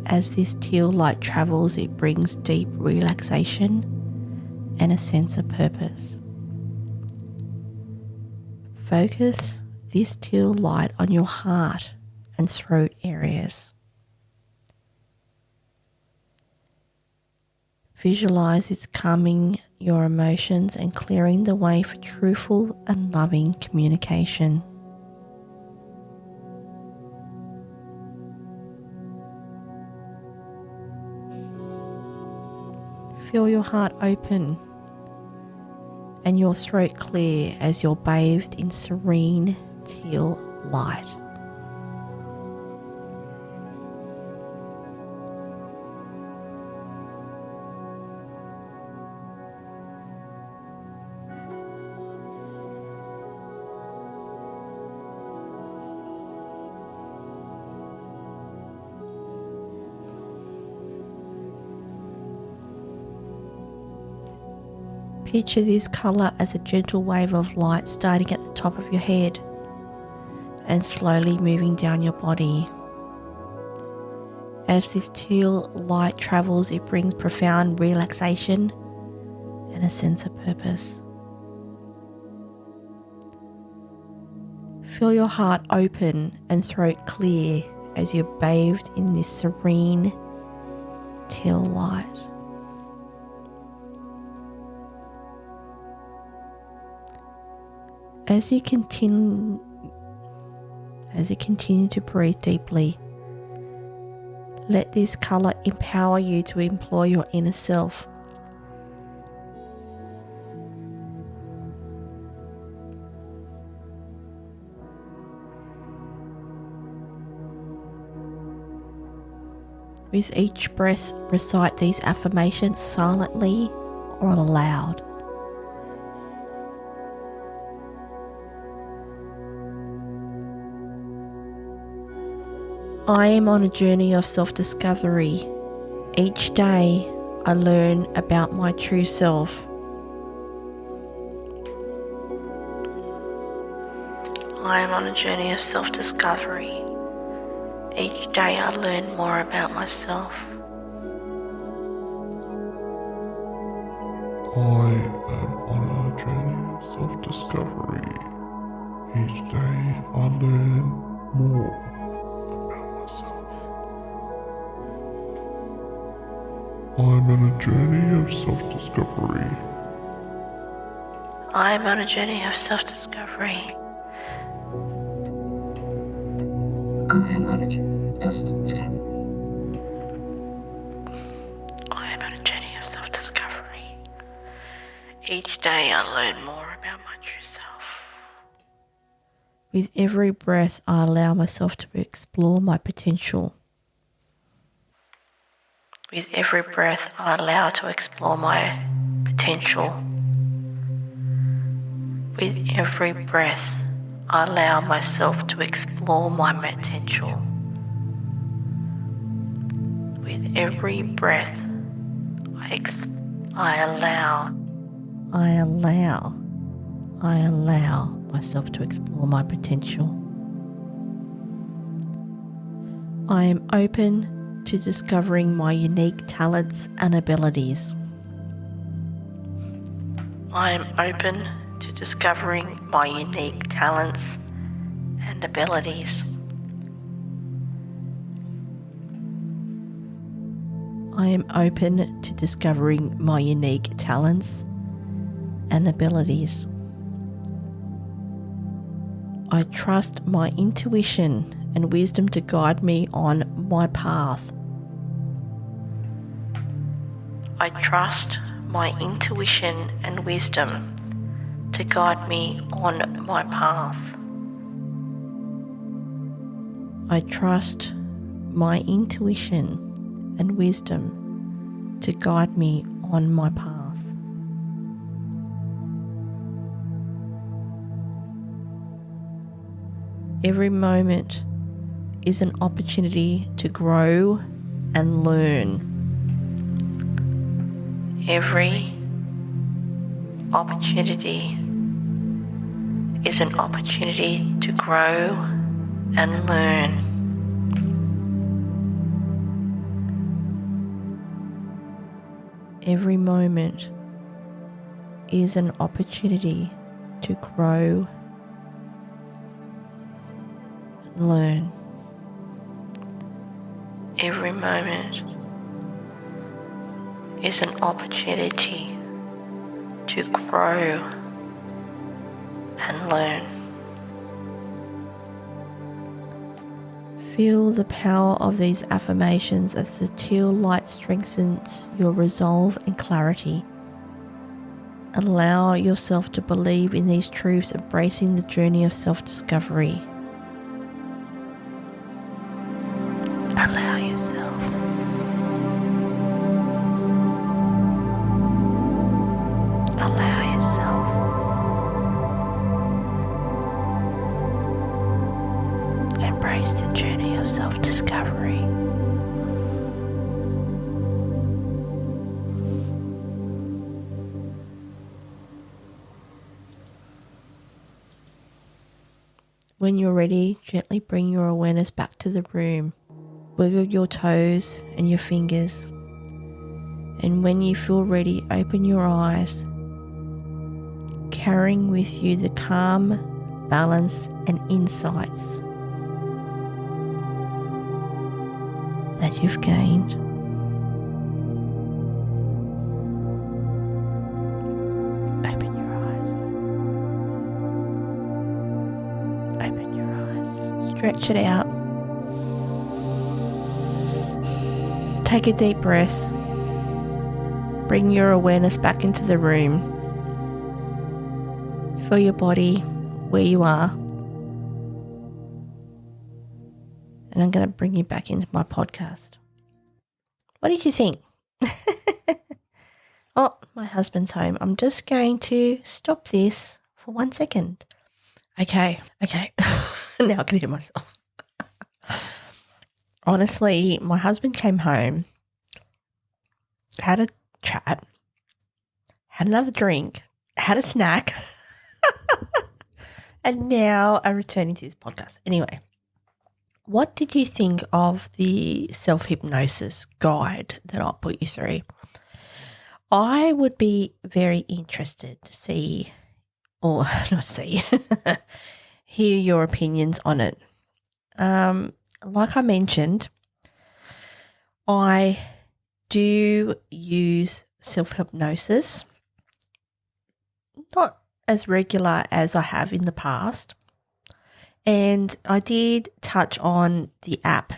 As this teal light travels, it brings deep relaxation and a sense of purpose. Focus this teal light on your heart and throat areas. Visualize it's calming your emotions and clearing the way for truthful and loving communication. Feel your heart open and your throat clear as you're bathed in serene teal light. Picture this colour as a gentle wave of light starting at the top of your head. and slowly moving down your body. As this teal light travels, it brings profound relaxation and a sense of purpose. Feel your heart open and throat clear as you're bathed in this serene teal light. As you continue to breathe deeply, let this colour empower you to employ your inner self. With each breath, recite these affirmations silently or aloud. I am on a journey of self-discovery. Each day, I learn about my true self. I am on a journey of self-discovery. Each day, I learn more about myself. I am on a journey of self-discovery. Each day, I learn more. I'm on a journey of self-discovery. I'm on a journey of self-discovery. I'm on a journey of self-discovery. I'm on a journey of self-discovery. Each day I learn more about my true self. With every breath, I allow myself to explore my potential. With every breath, I allow to explore my potential. With every breath, I allow myself to explore my potential. With every breath, I allow myself to explore my potential. I am open to discovering my unique talents and abilities. I am open to discovering my unique talents and abilities. I am open to discovering my unique talents and abilities. I trust my intuition and wisdom to guide me on my path. I trust my intuition and wisdom to guide me on my path. I trust my intuition and wisdom to guide me on my path. Every moment is an opportunity to grow and learn. Every opportunity is an opportunity to grow and learn. Every moment is an opportunity to grow and learn. Every moment is an opportunity to grow and learn. Feel the power of these affirmations as the teal light strengthens your resolve and clarity. Allow yourself to believe in these truths, embracing the journey of self-discovery. Allow yourself. Allow yourself. Embrace the journey of self-discovery. When you're ready, gently bring your awareness back to the room. Wiggle your toes and your fingers. And when you feel ready, open your eyes, carrying with you the calm, balance, and insights that you've gained. Open your eyes. Open your eyes. Stretch it out. Take a deep breath. Bring your awareness back into the room. Feel your body where you are. And I'm going to bring you back into my podcast. What did you think? Oh, my husband's home. I'm just going to stop this for 1 second. Okay. Now I can hear myself. Honestly, my husband came home, had a chat, had another drink, had a snack, and now I'm returning to this podcast. Anyway, what did you think of the self-hypnosis guide that I put you through? I would be very interested to see, or not see, hear your opinions on it. Like I mentioned, I do use self-hypnosis, not as regular as I have in the past. And I did touch on the app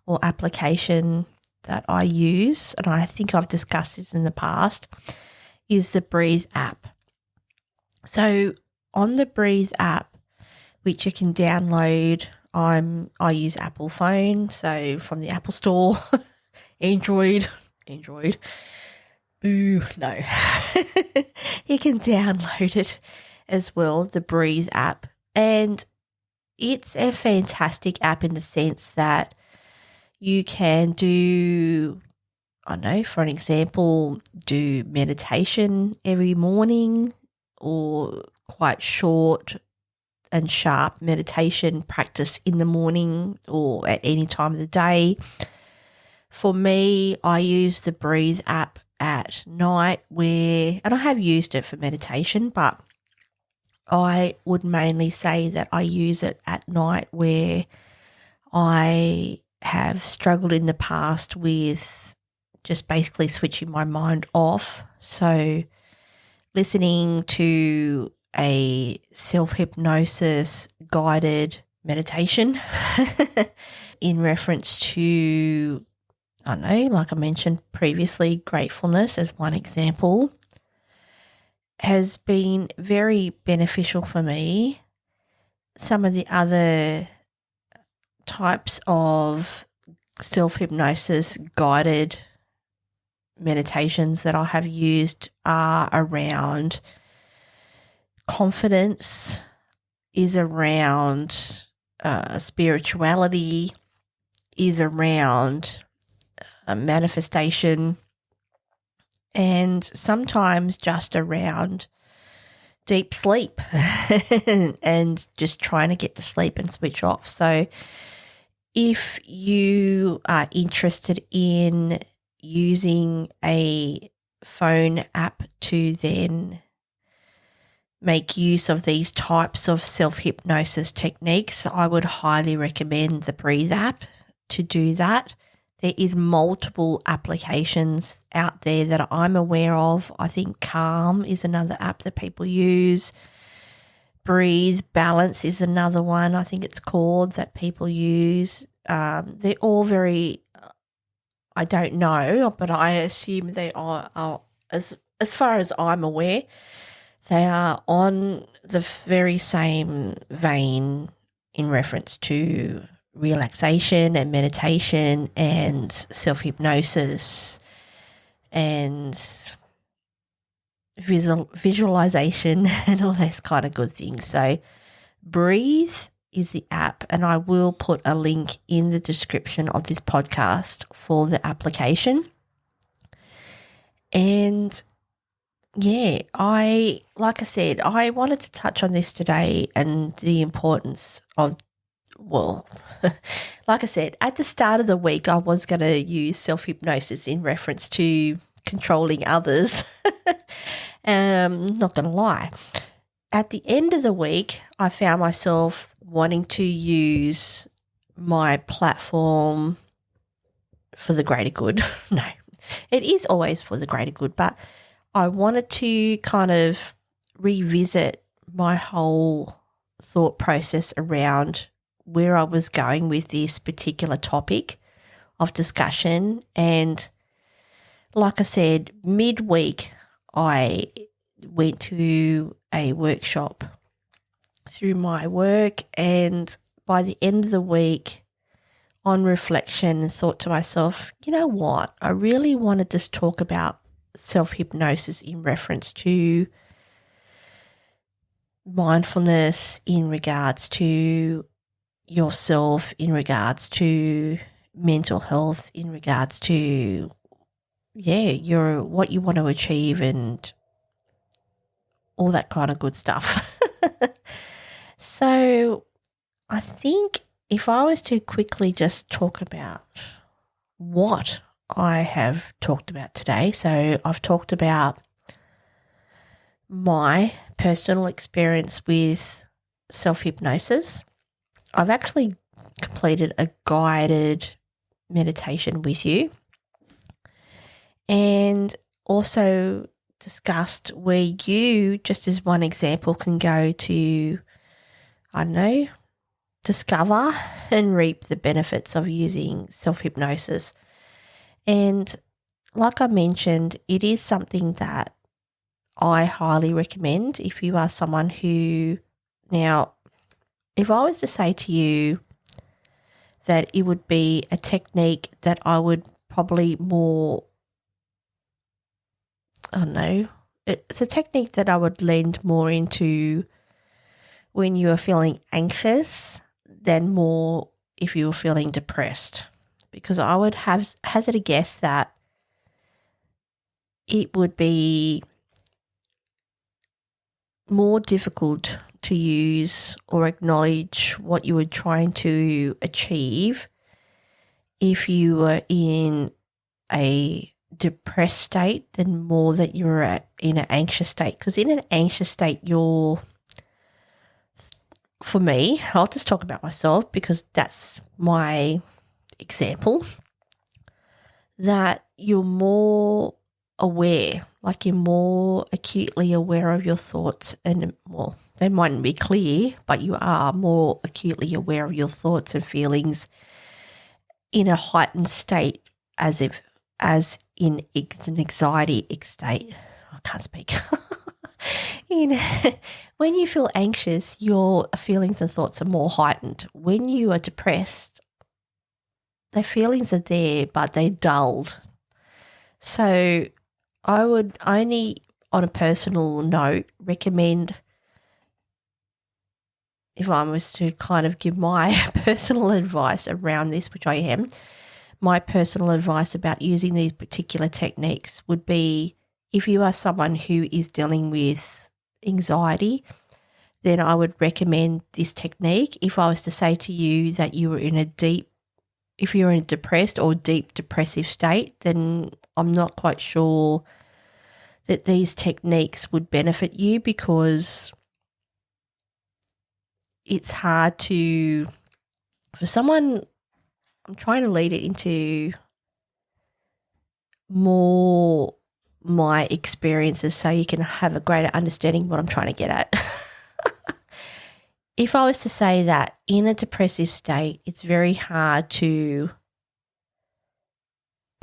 or application that I use, and I think I've discussed this in the past, is the Breathe app. So on the Breathe app, which you can download, I use Apple phone, so from the Apple Store, Android, boo, no. You can download it as well, the Breathe app. And it's a fantastic app in the sense that you can do, I don't know, for an example, do meditation every morning or quite short and sharp meditation practice in the morning or at any time of the day. For me, I use the Breathe app at night and I have used it for meditation, but I would mainly say that I use it at night where I have struggled in the past with just basically switching my mind off. So listening to a self-hypnosis guided meditation in reference to, I don't know, like I mentioned previously, gratefulness as one example, has been very beneficial for me. Some of the other types of self-hypnosis guided meditations that I have used are around confidence, is around spirituality, is around manifestation, and sometimes just around deep sleep and just trying to get to sleep and switch off. So if you are interested in using a phone app to then make use of these types of self-hypnosis techniques, I would highly recommend the Breathe app to do that. There is multiple applications out there that I'm aware of. I think Calm is another app that people use. Breathe Balance is another one, I think it's called, that people use. They're all very, I don't know, but I assume they are as far as I'm aware, they are on the very same vein in reference to relaxation and meditation and self-hypnosis and visualization and all those kind of good things. So Breathe is the app, and I will put a link in the description of this podcast for the application. And yeah, like I said, I wanted to touch on this today and the importance of, well, like I said, at the start of the week, I was going to use self-hypnosis in reference to controlling others. Not going to lie. At the end of the week, I found myself wanting to use my platform for the greater good. No, it is always for the greater good, but I wanted to kind of revisit my whole thought process around where I was going with this particular topic of discussion. And like I said, midweek, I went to a workshop through my work, and by the end of the week, on reflection, thought to myself, you know what? I really want to just talk about self-hypnosis in reference to mindfulness, in regards to yourself, in regards to mental health, in regards to your what you want to achieve and all that kind of good stuff. So I think if I was to quickly just talk about what I have talked about today, so I've talked about my personal experience with self-hypnosis. I've actually completed a guided meditation with you, and also discussed where you, just as one example, can go to, I don't know, discover and reap the benefits of using self-hypnosis. And like I mentioned, it is something that I highly recommend if you are someone who, now, if I was to say to you that it would be a technique that I would probably more, I don't know, it's a technique that I would lend more into when you are feeling anxious than more if you were feeling depressed. Because I would hazard a guess that it would be more difficult to use or acknowledge what you were trying to achieve if you were in a depressed state than more that you're in an anxious state. Because in an anxious state, for me, I'll just talk about myself because that's my example, that you're more aware, like you're more acutely aware of your thoughts, and well, they mightn't be clear, but you are more acutely aware of your thoughts and feelings in a heightened state, as in an anxiety state. I can't speak. When you feel anxious, your feelings and thoughts are more heightened. When you are depressed, the feelings are there, but they're dulled. So I would only, on a personal note, recommend, if I was to kind of give my personal advice around this, which I am, my personal advice about using these particular techniques would be, if you are someone who is dealing with anxiety, then I would recommend this technique. If I was to say to you that you were if you're in a depressed or deep depressive state, then I'm not quite sure that these techniques would benefit you, because it's hard for someone, I'm trying to lead it into more my experiences so you can have a greater understanding of what I'm trying to get at. If I was to say that in a depressive state, it's very hard to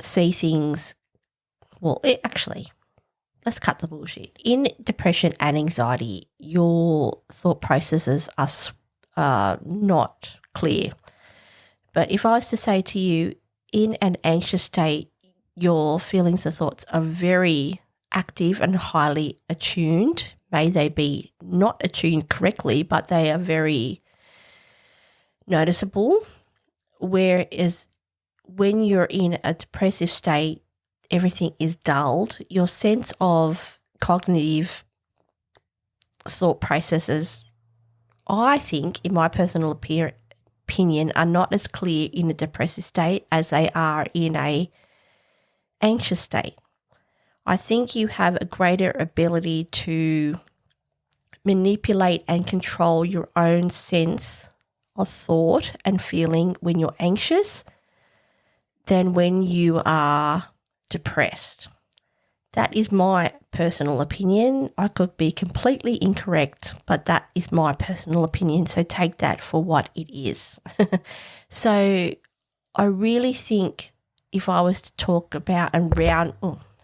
see things, actually, let's cut the bullshit. In depression and anxiety, your thought processes are not clear. But if I was to say to you, in an anxious state, your feelings and thoughts are very active and highly attuned. May they be not attuned correctly, but they are very noticeable. Whereas when you're in a depressive state, everything is dulled. Your sense of cognitive thought processes, I think, in my personal opinion, are not as clear in a depressive state as they are in a anxious state. I think you have a greater ability to manipulate and control your own sense of thought and feeling when you're anxious than when you are depressed. That is my personal opinion. I could be completely incorrect, but that is my personal opinion. So take that for what it is. So I really think if I was to talk about and round,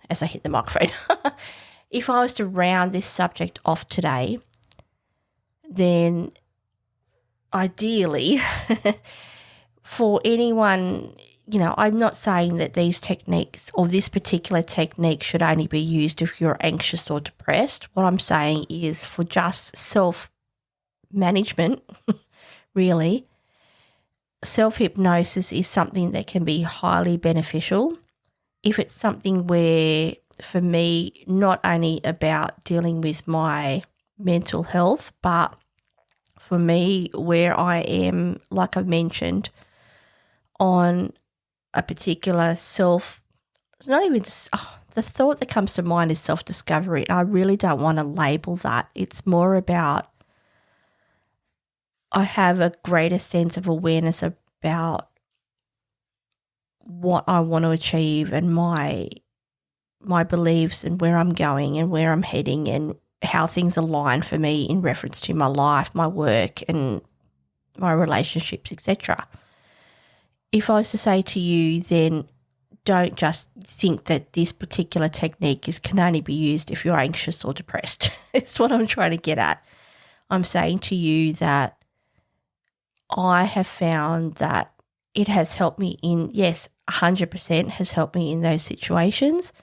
as I hit the microphone, if I was to round this subject off today, then ideally for anyone, I'm not saying that these techniques or this particular technique should only be used if you're anxious or depressed. What I'm saying is for just self-management, really, self-hypnosis is something that can be highly beneficial if it's something where, for me, not only about dealing with my mental health, but for me, where I am, like I've mentioned, on a particular it's not even just, the thought that comes to mind is self-discovery. And I really don't want to label that. It's more about I have a greater sense of awareness about what I want to achieve and my beliefs and where I'm going and where I'm heading and how things align for me in reference to my life, my work and my relationships, etc. If I was to say to you, then don't just think that this particular technique can only be used if you're anxious or depressed. It's what I'm trying to get at. I'm saying to you that I have found that it has helped me 100% has helped me in those situations,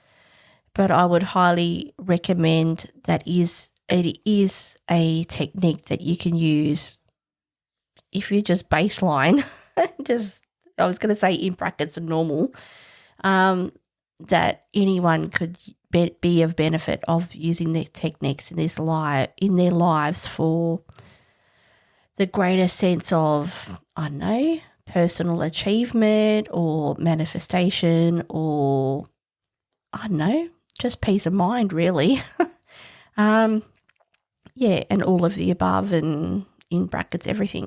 but I would highly recommend that it is a technique that you can use if you just baseline, I was going to say in brackets normal, that anyone could be of benefit of using the techniques in their lives for the greater sense of, personal achievement or manifestation or, just peace of mind, really. And all of the above and in brackets everything.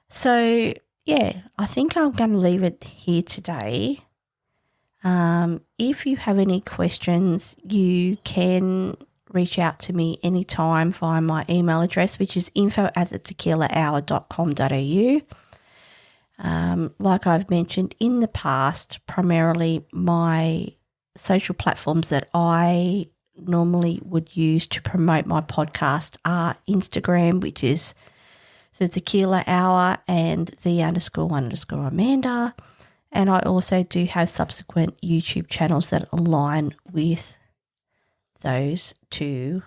So, I think I'm going to leave it here today. If you have any questions, you can reach out to me anytime via my email address, which is info@thetequilahour.com.au. Like I've mentioned in the past, primarily my social platforms that I normally would use to promote my podcast are Instagram, which is the Tequila Hour and the _1_Amanda. And I also do have subsequent YouTube channels that align with those two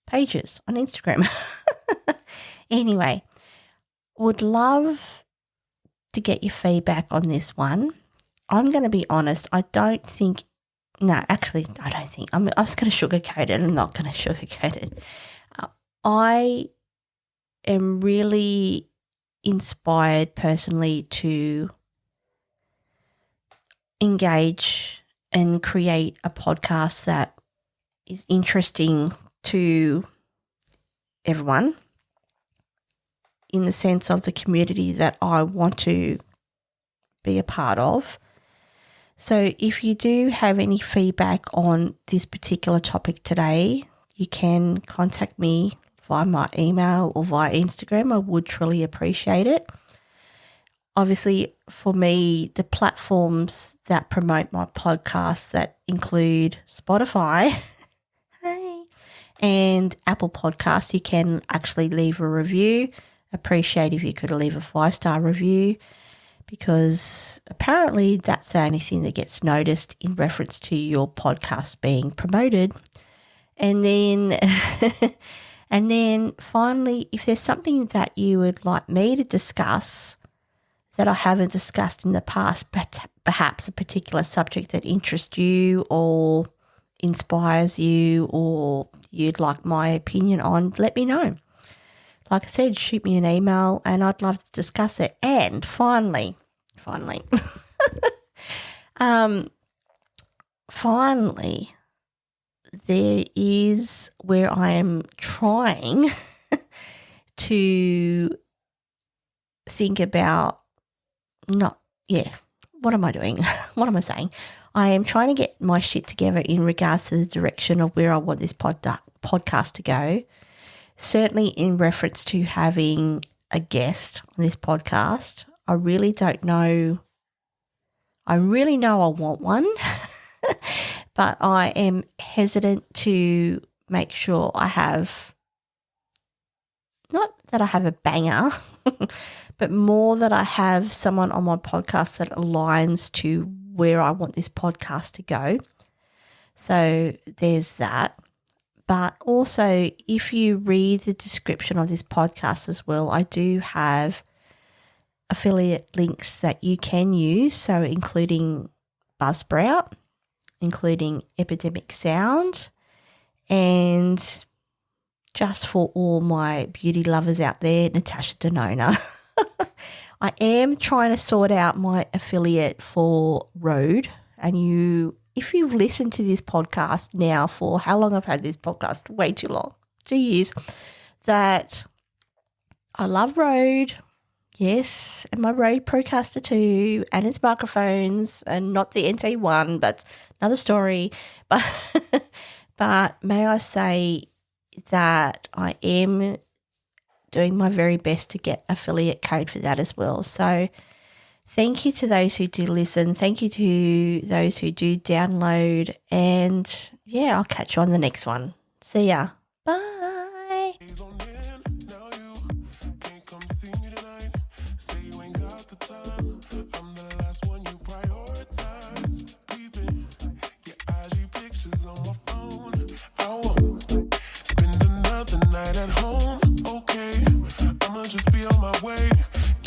pages on Instagram. Anyway, would love to get your feedback on this one. I'm going to be honest, I don't think. I'm just going to sugarcoat it. I'm not going to sugarcoat it. I am really inspired personally to engage and create a podcast that is interesting to everyone in the sense of the community that I want to be a part of. So if you do have any feedback on this particular topic today, you can contact me via my email or via Instagram. I would truly appreciate it. Obviously, for me, the platforms that promote my podcast that include Spotify and Apple Podcasts, you can actually leave a review. Appreciate if you could leave a 5-star review, because apparently that's the only thing that gets noticed in reference to your podcast being promoted. And then and then finally, if there's something that you would like me to discuss that I haven't discussed in the past, but perhaps a particular subject that interests you or inspires you or you'd like my opinion on, let me know. Like I said, shoot me an email and I'd love to discuss it. And finally, there is where I am trying to think about what am I doing? What am I saying? I am trying to get my shit together in regards to the direction of where I want this podcast to go. Certainly in reference to having a guest on this podcast. I really don't know. I really know I want one, but I am hesitant to make sure I have, not that I have a banger, but more that I have someone on my podcast that aligns to where I want this podcast to go. So there's that. But also, if you read the description of this podcast as well, I do have affiliate links that you can use, so including Buzzsprout, including Epidemic Sound, and just for all my beauty lovers out there, Natasha Denona. I am trying to sort out my affiliate for Rode, and if you've listened to this podcast now for how long I've had this podcast, way too long, 2 years, that I love Rode, yes, and my Rode Procaster 2 and its microphones, and not the NT1, but another story. But may I say that I am doing my very best to get affiliate code for that as well. So thank you to those who do listen. Thank you to those who do download. And yeah, I'll catch you on the next one. See ya. Bye. Night at home, okay, I'ma just be on my way.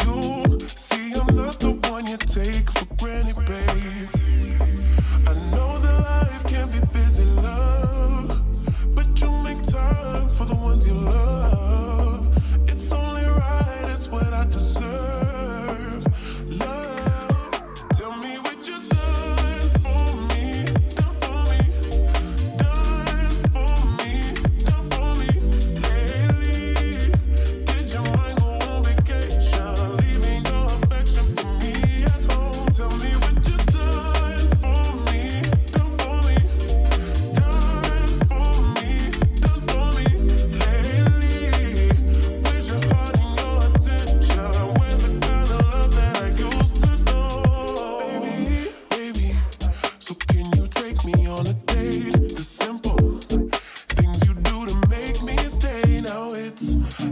You see, I'm not the one you take for granted, babe. I know that life can be busy, love, but you make time for the ones you love. It's only right, it's what I deserve. Love, tell me what you've done for me, done for me, done for me, done for me.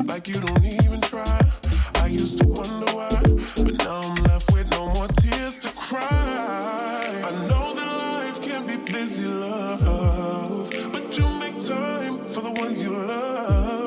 Like you don't even try. I used to wonder why, but now I'm left with no more tears to cry. I know that life can be busy, love, but you make time for the ones you love.